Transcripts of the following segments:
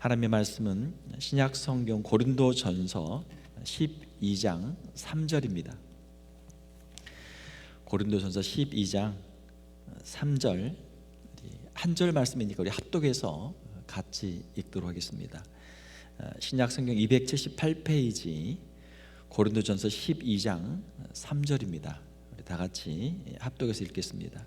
하나님의 말씀은 신약 성경 고린도전서 12장 3절입니다. 고린도전서 12장 3절 한 절 말씀이니까 우리 합독해서 같이 읽도록 하겠습니다. 신약 성경 278페이지 고린도전서 12장 3절입니다. 우리 다 같이 합독해서 읽겠습니다.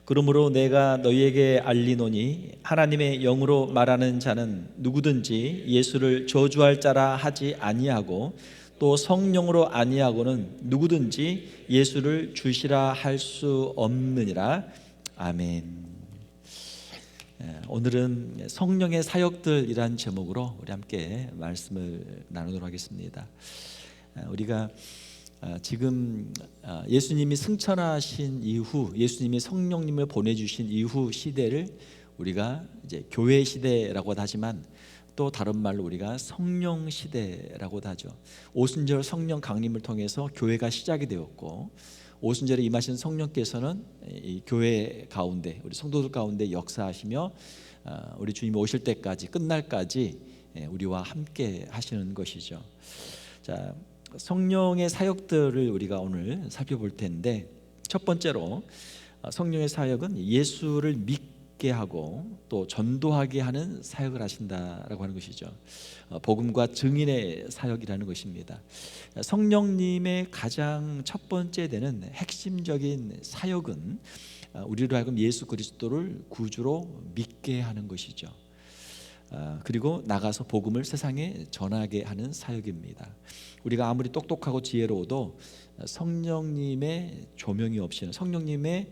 그러므로 내가 너희에게 알리노니 하나님의 영으로 말하는 자는 누구든지 예수를 저주할 자라 하지 아니하고 또 성령으로 아니하고는 누구든지 예수를 주시라 할 수 없느니라. 아멘. 오늘은 성령의 사역들이란 제목으로 우리 함께 말씀을 나누도록 하겠습니다. 우리가 지금 예수님이 승천하신 이후, 예수님이 성령님을 보내주신 이후 시대를 우리가 이제 교회 시대라고도 하지만 또 다른 말로 우리가 성령 시대라고도 하죠. 오순절 성령 강림을 통해서 교회가 시작이 되었고, 오순절에 임하신 성령께서는 이 교회 가운데, 우리 성도들 가운데 역사하시며 우리 주님이 오실 때까지, 끝날까지 우리와 함께 하시는 것이죠. 자, 성령의 사역들을 우리가 오늘 살펴볼 텐데, 첫 번째로 성령의 사역은 예수를 믿게 하고 또 전도하게 하는 사역을 하신다라고 하는 것이죠. 복음과 증인의 사역이라는 것입니다. 성령님의 가장 첫 번째 되는 핵심적인 사역은 우리로 하여금 예수 그리스도를 구주로 믿게 하는 것이죠. 그리고 나가서 복음을 세상에 전하게 하는 사역입니다. 우리가 아무리 똑똑하고 지혜로워도 성령님의 조명이 없이는, 성령님의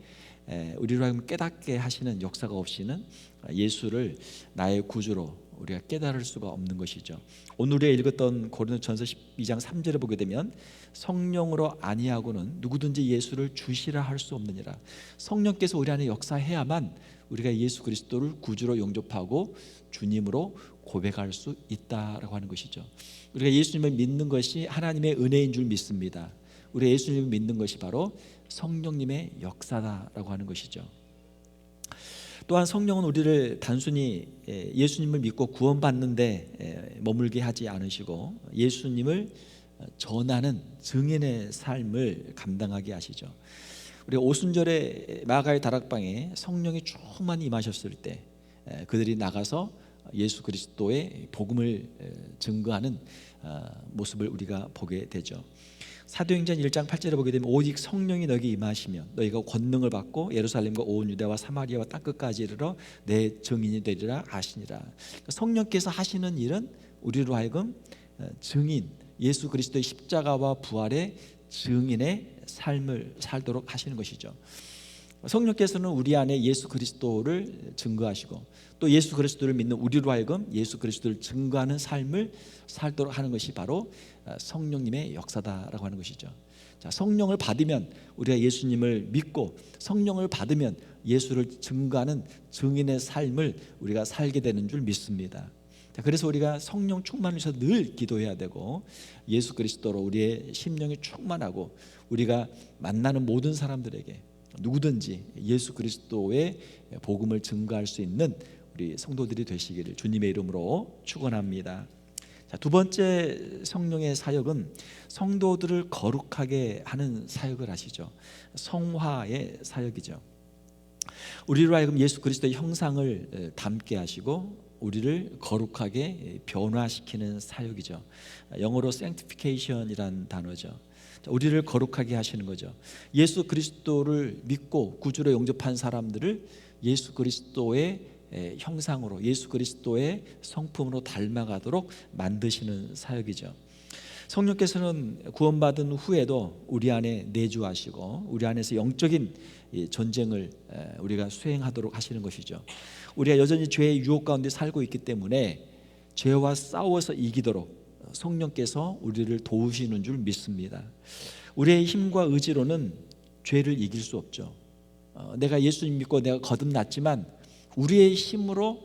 우리로 하여금 깨닫게 하시는 역사가 없이는 예수를 나의 구주로 우리가 깨달을 수가 없는 것이죠. 오늘 우리가 읽었던 고린도전서 12장 3절에 보게 되면 성령으로 아니하고는 누구든지 예수를 주시라 할 수 없느니라. 성령께서 우리 안에 역사해야만 우리가 예수 그리스도를 구주로 영접하고 주님으로 고백할 수 있다라고 하는 것이죠. 우리가 예수님을 믿는 것이 하나님의 은혜인 줄 믿습니다. 우리가 예수님을 믿는 것이 바로 성령님의 역사다라고 하는 것이죠. 또한 성령은 우리를 단순히 예수님을 믿고 구원받는데 머물게 하지 않으시고 예수님을 전하는 증인의 삶을 감당하게 하시죠. 우리 오순절에 마가의 다락방에 성령이 충만히 임하셨을 때 그들이 나가서 예수 그리스도의 복음을 증거하는 모습을 우리가 보게 되죠. 사도행전 1장 8절에 보게 되면 오직 성령이 너에게 임하시면 너희가 권능을 받고 예루살렘과 온 유대와 사마리아와 땅끝까지 이르러 내 증인이 되리라 하시니라. 성령께서 하시는 일은 우리로 하여금 증인, 예수 그리스도의 십자가와 부활의 증인의 삶을 살도록 하시는 것이죠. 성령께서는 우리 안에 예수 그리스도를 증거하시고 또 예수 그리스도를 믿는 우리로 하여금 예수 그리스도를 증거하는 삶을 살도록 하는 것이 바로 성령님의 역사다라고 하는 것이죠. 자, 성령을 받으면 우리가 예수님을 믿고 성령을 받으면 예수를 증거하는 증인의 삶을 우리가 살게 되는 줄 믿습니다. 자, 그래서 우리가 성령 충만을 위해서 늘 기도해야 되고 예수 그리스도로 우리의 심령이 충만하고 우리가 만나는 모든 사람들에게 누구든지 예수 그리스도의 복음을 증거할 수 있는 우리 성도들이 되시기를 주님의 이름으로 축원합니다. 자, 두 번째 성령의 사역은 성도들을 거룩하게 하는 사역을 하시죠. 성화의 사역이죠. 우리로 하여금 예수 그리스도의 형상을 담게 하시고 우리를 거룩하게 변화시키는 사역이죠. 영어로 sanctification이란 단어죠. 우리를 거룩하게 하시는 거죠. 예수 그리스도를 믿고 구주로 영접한 사람들을 예수 그리스도의 형상으로, 예수 그리스도의 성품으로 닮아가도록 만드시는 사역이죠. 성령께서는 구원받은 후에도 우리 안에 내주하시고 우리 안에서 영적인 전쟁을 우리가 수행하도록 하시는 것이죠. 우리가 여전히 죄의 유혹 가운데 살고 있기 때문에 죄와 싸워서 이기도록 성령께서 우리를 도우시는 줄 믿습니다. 우리의 힘과 의지로는 죄를 이길 수 없죠. 내가 예수님 믿고 내가 거듭났지만 우리의 힘으로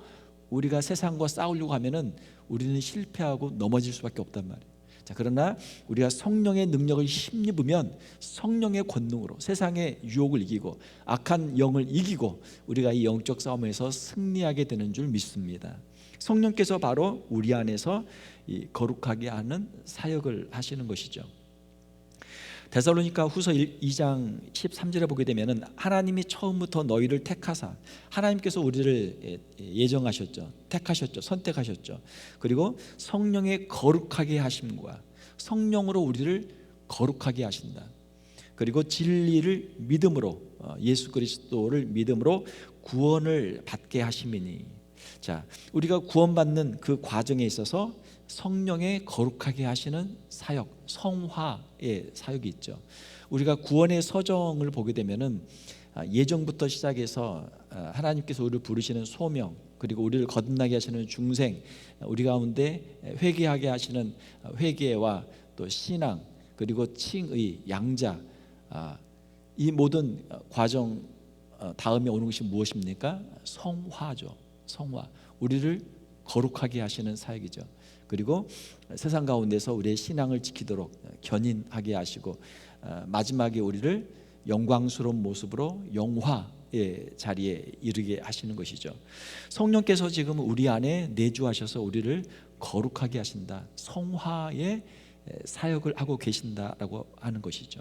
우리가 세상과 싸우려고 하면은 우리는 실패하고 넘어질 수밖에 없단 말이에요. 자, 그러나 우리가 성령의 능력을 힘입으면 성령의 권능으로 세상의 유혹을 이기고 악한 영을 이기고 우리가 이 영적 싸움에서 승리하게 되는 줄 믿습니다. 성령께서 바로 우리 안에서 이 거룩하게 하는 사역을 하시는 것이죠. 데살로니가 후서 2장 13절에 보게 되면은 하나님이 처음부터 너희를 택하사, 하나님께서 우리를 예정하셨죠. 택하셨죠. 선택하셨죠. 그리고 성령의 거룩하게 하심과 성령으로 우리를 거룩하게 하신다. 그리고 진리를 믿음으로, 예수 그리스도를 믿음으로 구원을 받게 하심이니. 자, 우리가 구원받는 그 과정에 있어서 성령의 거룩하게 하시는 사역, 성화의 사역이 있죠. 우리가 구원의 서정을 보게 되면은 예정부터 시작해서 하나님께서 우리를 부르시는 소명, 그리고 우리를 거듭나게 하시는 중생, 우리 가운데 회개하게 하시는 회개와 또 신앙, 그리고 칭의, 양자, 이 모든 과정 다음에 오는 것이 무엇입니까? 성화죠. 성화, 우리를 거룩하게 하시는 사역이죠. 그리고 세상 가운데서 우리의 신앙을 지키도록 견인하게 하시고 마지막에 우리를 영광스러운 모습으로 영화의 자리에 이르게 하시는 것이죠. 성령께서 지금 우리 안에 내주하셔서 우리를 거룩하게 하신다. 성화의 사역을 하고 계신다라고 하는 것이죠.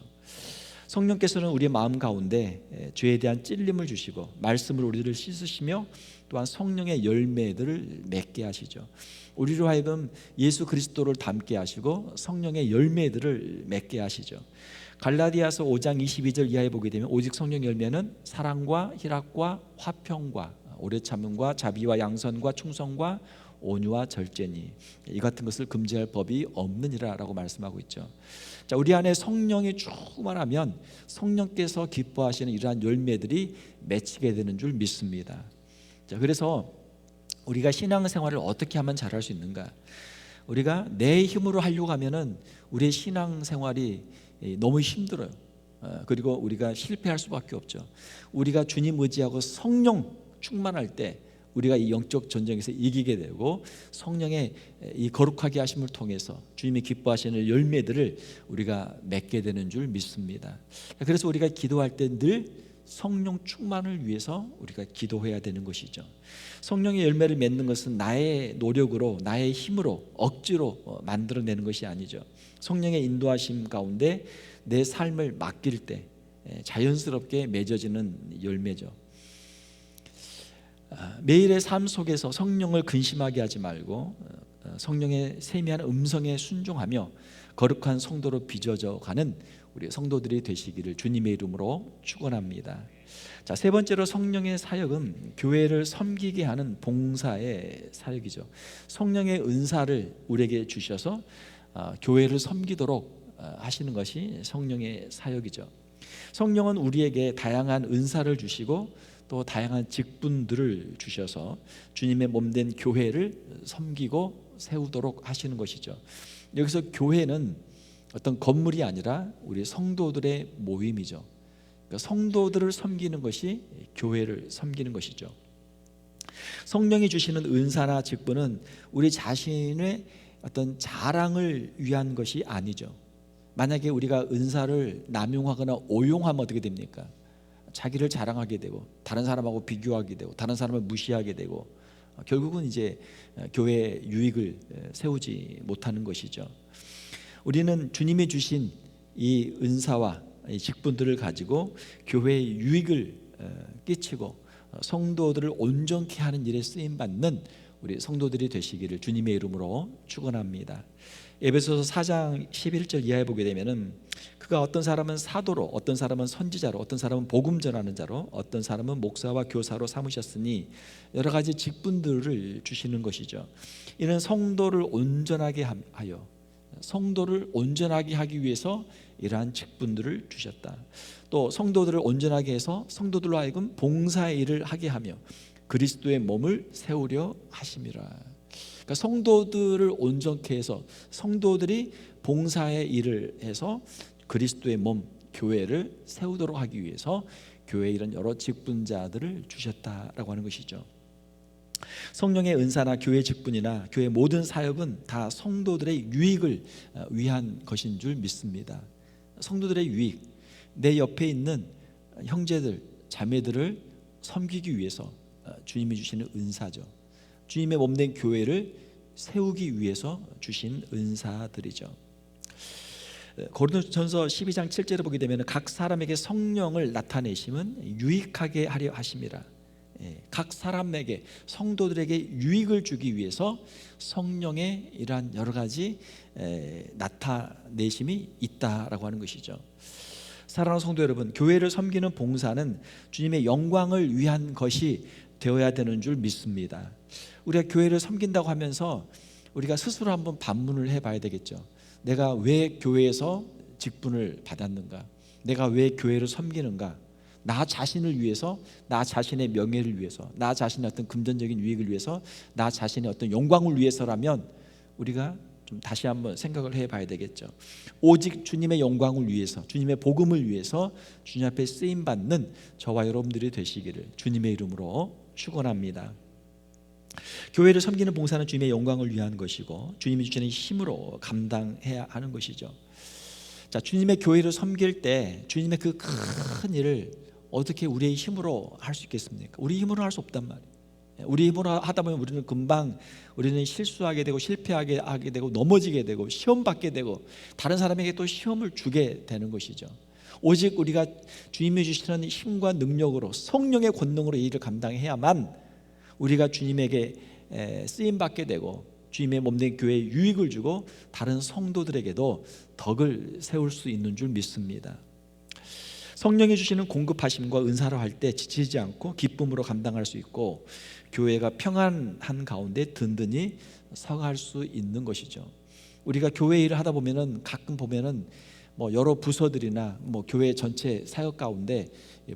성령께서는 우리의 마음 가운데 죄에 대한 찔림을 주시고 말씀으로 우리를 씻으시며 또한 성령의 열매들을 맺게 하시죠. 우리로 하여금 예수 그리스도를 닮게 하시고 성령의 열매들을 맺게 하시죠. 갈라디아서 5장 22절 이하에 보게 되면 오직 성령 열매는 사랑과 희락과 화평과 오래 참음과 자비와 양선과 충성과 온유와 절제니 이 같은 것을 금지할 법이 없느니라 라고 말씀하고 있죠. 자, 우리 안에 성령이 충만하면 성령께서 기뻐하시는 이러한 열매들이 맺히게 되는 줄 믿습니다. 자, 그래서 우리가 신앙생활을 어떻게 하면 잘할 수 있는가? 우리가 내 힘으로 하려고 하면은 우리의 신앙생활이 너무 힘들어요. 그리고 우리가 실패할 수밖에 없죠. 우리가 주님 의지하고 성령 충만할 때 우리가 이 영적 전쟁에서 이기게 되고 성령의 이 거룩하게 하심을 통해서 주님이 기뻐하시는 열매들을 우리가 맺게 되는 줄 믿습니다. 그래서 우리가 기도할 때 늘 성령 충만을 위해서 우리가 기도해야 되는 것이죠. 성령의 열매를 맺는 것은 나의 노력으로, 나의 힘으로, 억지로 만들어내는 것이 아니죠. 성령의 인도하심 가운데 내 삶을 맡길 때 자연스럽게 맺어지는 열매죠. 매일의 삶 속에서 성령을 근심하게 하지 말고 성령의 세미한 음성에 순종하며 거룩한 성도로 빚어져 가는 우리 성도들이 되시기를 주님의 이름으로 축원합니다. 자, 세 번째로 성령의 사역은 교회를 섬기게 하는 봉사의 사역이죠. 성령의 은사를 우리에게 주셔서 교회를 섬기도록 하시는 것이 성령의 사역이죠. 성령은 우리에게 다양한 은사를 주시고 또 다양한 직분들을 주셔서 주님의 몸된 교회를 섬기고 세우도록 하시는 것이죠. 여기서 교회는 어떤 건물이 아니라 우리 성도들의 모임이죠. 그러니까 성도들을 섬기는 것이 교회를 섬기는 것이죠. 성령이 주시는 은사나 직분은 우리 자신의 어떤 자랑을 위한 것이 아니죠. 만약에 우리가 은사를 남용하거나 오용하면 어떻게 됩니까? 자기를 자랑하게 되고 다른 사람하고 비교하게 되고 다른 사람을 무시하게 되고 결국은 이제 교회의 유익을 세우지 못하는 것이죠. 우리는 주님이 주신 이 은사와 이 직분들을 가지고 교회의 유익을 끼치고 성도들을 온전케 하는 일에 쓰임받는 우리 성도들이 되시기를 주님의 이름으로 축원합니다. 에베소서 4장 11절 이하에 보게 되면은 그가 어떤 사람은 사도로, 어떤 사람은 선지자로, 어떤 사람은 복음 전하는 자로, 어떤 사람은 목사와 교사로 삼으셨으니 여러 가지 직분들을 주시는 것이죠. 이는 성도를 온전하게 하여 성도를 온전하게 하기 위해서 이러한 직분들을 주셨다. 또 성도들을 온전하게 해서 성도들로 하여금 봉사의 일을 하게 하며 그리스도의 몸을 세우려 하심이라. 그러니까 성도들을 온전케 해서 성도들이 봉사의 일을 해서 그리스도의 몸 교회를 세우도록 하기 위해서 교회에 이런 여러 직분자들을 주셨다라고 하는 것이죠. 성령의 은사나 교회 직분이나 교회 모든 사역은 다 성도들의 유익을 위한 것인 줄 믿습니다. 성도들의 유익, 내 옆에 있는 형제들, 자매들을 섬기기 위해서 주님이 주시는 은사죠. 주님의 몸된 교회를 세우기 위해서 주신 은사들이죠. 고린도전서 12장 7절을 보게 되면 각 사람에게 성령을 나타내심은 유익하게 하려 하심이라. 각 사람에게, 성도들에게 유익을 주기 위해서 성령의 이러한 여러 가지 나타내심이 있다라고 하는 것이죠. 사랑하는 성도 여러분, 교회를 섬기는 봉사는 주님의 영광을 위한 것이 되어야 되는 줄 믿습니다. 우리가 교회를 섬긴다고 하면서 우리가 스스로 한번 반문을 해봐야 되겠죠. 내가 왜 교회에서 직분을 받았는가? 내가 왜 교회를 섬기는가? 나 자신을 위해서, 나 자신의 명예를 위해서, 나 자신의 어떤 금전적인 유익을 위해서, 나 자신의 어떤 영광을 위해서라면 우리가 좀 다시 한번 생각을 해봐야 되겠죠. 오직 주님의 영광을 위해서, 주님의 복음을 위해서 주님 앞에 쓰임받는 저와 여러분들이 되시기를 주님의 이름으로 축원합니다. 교회를 섬기는 봉사는 주님의 영광을 위한 것이고 주님이 주시는 힘으로 감당해야 하는 것이죠. 자, 주님의 교회를 섬길 때 주님의 그 큰 일을 어떻게 우리의 힘으로 할 수 있겠습니까? 우리 힘으로 할 수 없단 말이에요. 우리 힘으로 하다 보면 우리는 금방 실수하게 되고 실패하게 되고 넘어지게 되고 시험 받게 되고 다른 사람에게 또 시험을 주게 되는 것이죠. 오직 우리가 주님이 주시는 힘과 능력으로 성령의 권능으로 이 일을 감당해야만 우리가 주님에게 쓰임 받게 되고 주님의 몸된 교회에 유익을 주고 다른 성도들에게도 덕을 세울 수 있는 줄 믿습니다. 성령이 주시는 공급하심과 은사로 할 때 지치지 않고 기쁨으로 감당할 수 있고 교회가 평안한 가운데 든든히 서갈 수 있는 것이죠. 우리가 교회 일을 하다 보면은 가끔 보면은 여러 부서들이나 교회 전체 사역 가운데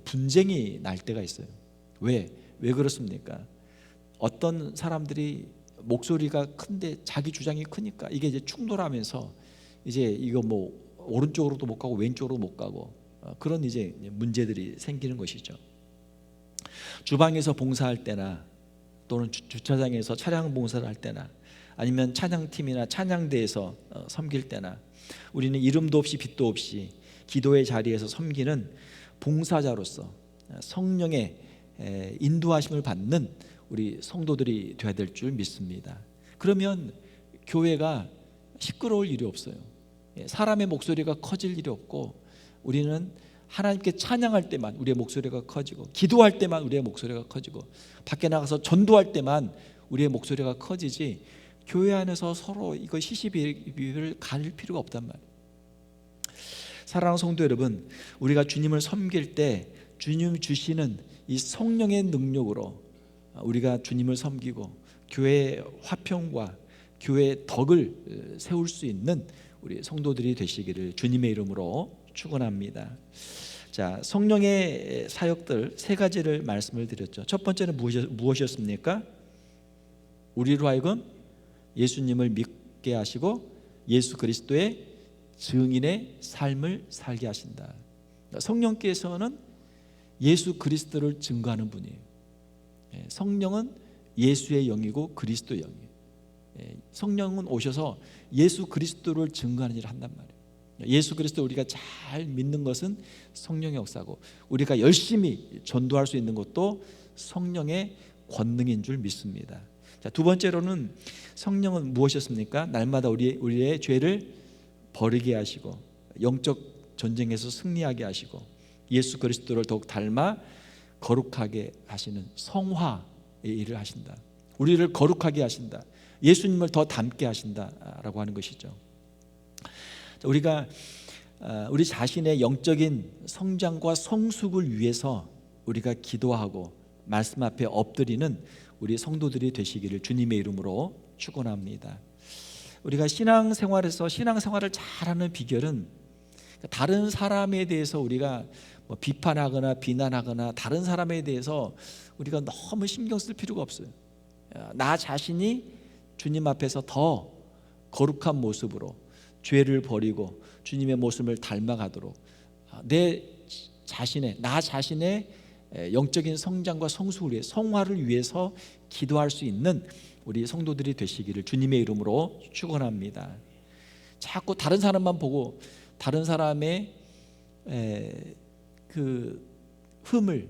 분쟁이 날 때가 있어요. 왜 그렇습니까? 어떤 사람들이 목소리가 큰데 자기 주장이 크니까 이게 이제 충돌하면서 이제 이거 오른쪽으로도 못 가고 왼쪽으로 못 가고 그런 이제 문제들이 생기는 것이죠. 주방에서 봉사할 때나 또는 주차장에서 차량 봉사를 할 때나 아니면 찬양팀이나 찬양대에서 섬길 때나 우리는 이름도 없이 빛도 없이 기도의 자리에서 섬기는 봉사자로서 성령의 인도하심을 받는 우리 성도들이 되어야 될 줄 믿습니다. 그러면 교회가 시끄러울 일이 없어요. 사람의 목소리가 커질 일이 없고 우리는 하나님께 찬양할 때만 우리의 목소리가 커지고 기도할 때만 우리의 목소리가 커지고 밖에 나가서 전도할 때만 우리의 목소리가 커지지 교회 안에서 서로 이거 시시비비를 가릴 필요가 없단 말이에요. 사랑하는 성도 여러분, 우리가 주님을 섬길 때 주님 주시는 이 성령의 능력으로 우리가 주님을 섬기고 교회의 화평과 교회의 덕을 세울 수 있는 우리 성도들이 되시기를 주님의 이름으로 축원합니다. 자, 성령의 사역들 세 가지를 말씀을 드렸죠. 첫 번째는 무엇이었습니까? 우리로 하여금 예수님을 믿게 하시고 예수 그리스도의 증인의 삶을 살게 하신다. 성령께서는 예수 그리스도를 증거하는 분이에요. 성령은 예수의 영이고 그리스도의 영이에요. 성령은 오셔서 예수 그리스도를 증거하는 일을 한단 말이에요. 예수 그리스도 우리가 잘 믿는 것은 성령의 역사고 우리가 열심히 전도할 수 있는 것도 성령의 권능인 줄 믿습니다. 자, 두 번째로는 성령은 무엇이었습니까? 날마다 우리의 죄를 버리게 하시고 영적 전쟁에서 승리하게 하시고 예수 그리스도를 더욱 닮아 거룩하게 하시는 성화의 일을 하신다. 우리를 거룩하게 하신다. 예수님을 더 닮게 하신다라고 하는 것이죠. 우리가 우리 자신의 영적인 성장과 성숙을 위해서 우리가 기도하고 말씀 앞에 엎드리는 우리 성도들이 되시기를 주님의 이름으로 축원합니다. 우리가 신앙생활에서 신앙생활을 잘하는 비결은 다른 사람에 대해서 우리가 비판하거나 비난하거나 다른 사람에 대해서 우리가 너무 신경 쓸 필요가 없어요. 나 자신이 주님 앞에서 더 거룩한 모습으로 죄를 버리고 주님의 모습을 닮아가도록 나 자신의 영적인 성장과 성숙을 위해 성화를 위해서 기도할 수 있는 우리 성도들이 되시기를 주님의 이름으로 축원합니다. 자꾸 다른 사람만 보고 다른 사람의 그 흠을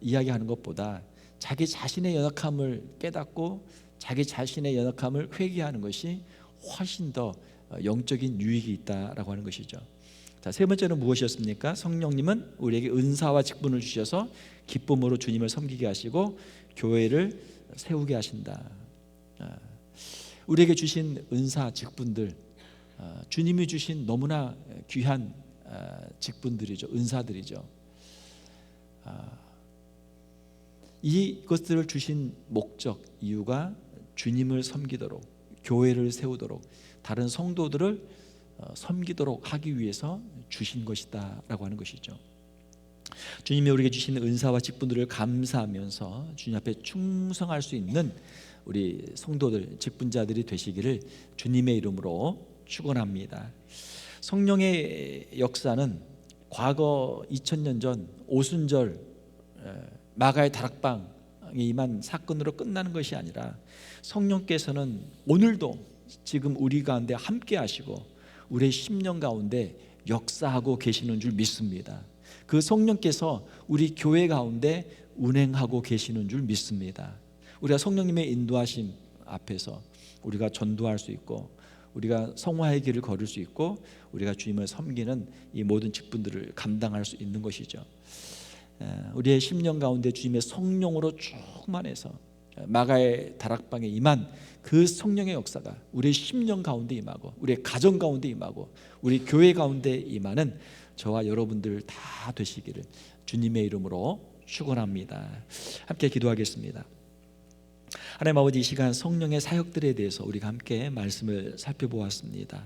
이야기하는 것보다 자기 자신의 연약함을 깨닫고 자기 자신의 연약함을 회개하는 것이 훨씬 더 영적인 유익이 있다라고 하는 것이죠. 자, 세 번째는 무엇이었습니까? 성령님은 우리에게 은사와 직분을 주셔서 기쁨으로 주님을 섬기게 하시고 교회를 세우게 하신다. 우리에게 주신 은사, 직분들, 주님이 주신 너무나 귀한 직분들이죠. 은사들이죠. 이것들을 주신 목적, 이유가 주님을 섬기도록, 교회를 세우도록, 다른 성도들을 섬기도록 하기 위해서 주신 것이다 라고 하는 것이죠. 주님이 우리에게 주신 은사와 직분들을 감사하면서 주님 앞에 충성할 수 있는 우리 성도들, 직분자들이 되시기를 주님의 이름으로 축원합니다. 성령의 역사는 과거 2000년 전 오순절 마가의 다락방에 임한 사건으로 끝나는 것이 아니라 성령께서는 오늘도 지금 우리 가운데 함께 하시고 우리의 심령 가운데 역사하고 계시는 줄 믿습니다. 그 성령께서 우리 교회 가운데 운행하고 계시는 줄 믿습니다. 우리가 성령님의 인도하심 앞에서 우리가 전도할 수 있고 우리가 성화의 길을 걸을 수 있고 우리가 주님을 섬기는 이 모든 직분들을 감당할 수 있는 것이죠. 우리의 심령 가운데 주님의 성령으로 충만해서 마가의 다락방에 임한 그 성령의 역사가 우리의 심령 가운데 임하고 우리의 가정 가운데 임하고 우리 교회 가운데 임하는 저와 여러분들 다 되시기를 주님의 이름으로 축원합니다. 함께 기도하겠습니다. 하나님 아버지, 이 시간 성령의 사역들에 대해서 우리가 함께 말씀을 살펴보았습니다.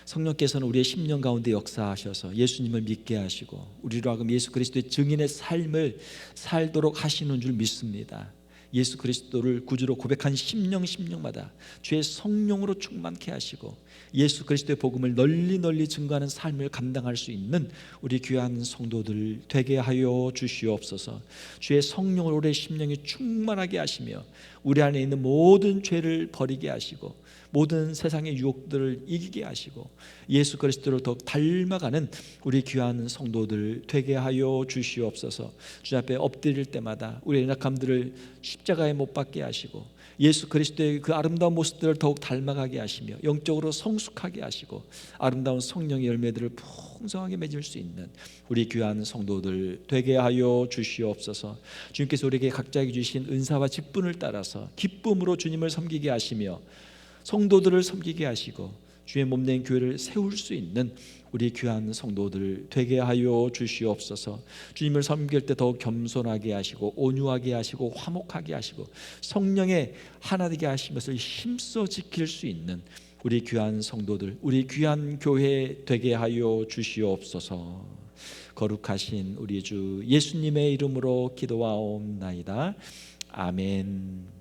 성령께서는 우리의 심령 가운데 역사하셔서 예수님을 믿게 하시고 우리로 하여금 예수 그리스도의 증인의 삶을 살도록 하시는 줄 믿습니다. 예수 그리스도를 구주로 고백한 심령마다 주의 성령으로 충만케 하시고 예수 그리스도의 복음을 널리 증거하는 삶을 감당할 수 있는 우리 귀한 성도들 되게 하여 주시옵소서. 주의 성령으로 우리의 심령이 충만하게 하시며 우리 안에 있는 모든 죄를 버리게 하시고 모든 세상의 유혹들을 이기게 하시고 예수 그리스도를 더욱 닮아가는 우리 귀한 성도들 되게 하여 주시옵소서. 주 앞에 엎드릴 때마다 우리의 연약함들을 십자가에 못 박게 하시고 예수 그리스도의 그 아름다운 모습들을 더욱 닮아가게 하시며 영적으로 성숙하게 하시고 아름다운 성령의 열매들을 풍성하게 맺을 수 있는 우리 귀한 성도들 되게 하여 주시옵소서. 주님께서 우리에게 각자에게 주신 은사와 직분을 따라서 기쁨으로 주님을 섬기게 하시며 성도들을 섬기게 하시고 주의 몸된 교회를 세울 수 있는 우리 귀한 성도들 되게 하여 주시옵소서. 주님을 섬길 때 더욱 겸손하게 하시고 온유하게 하시고 화목하게 하시고 성령의 하나 되게 하신 것을 힘써 지킬 수 있는 우리 귀한 성도들, 우리 귀한 교회 되게 하여 주시옵소서. 거룩하신 우리 주 예수님의 이름으로 기도하옵나이다. 아멘.